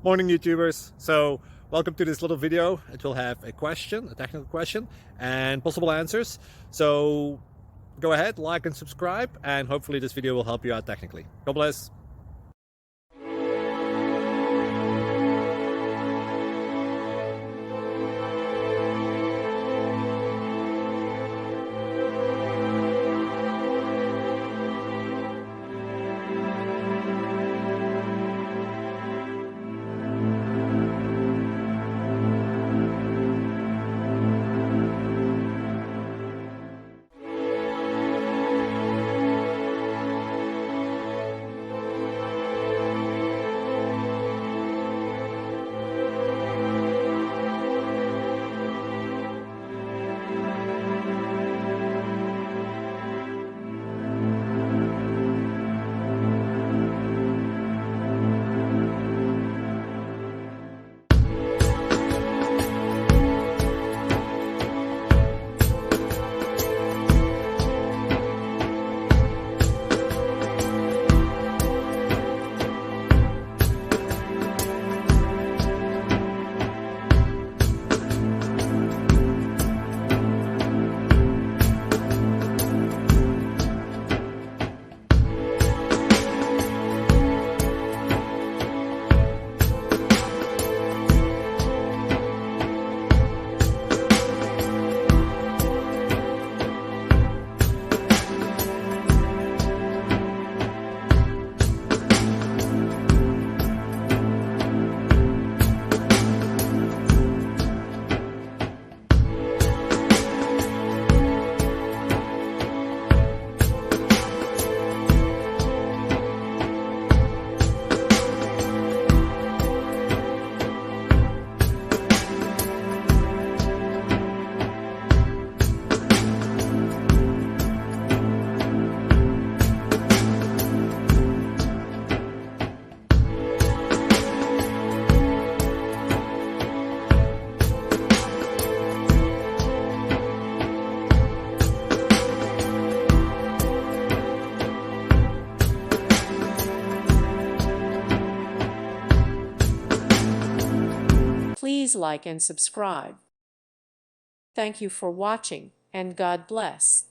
Morning YouTubers. So welcome to this little video. It will have a question, a technical question, and possible answers. So go ahead, like and subscribe, and hopefully this video will help you out technically. God bless. Please like and subscribe. Thank you for watching, and God bless.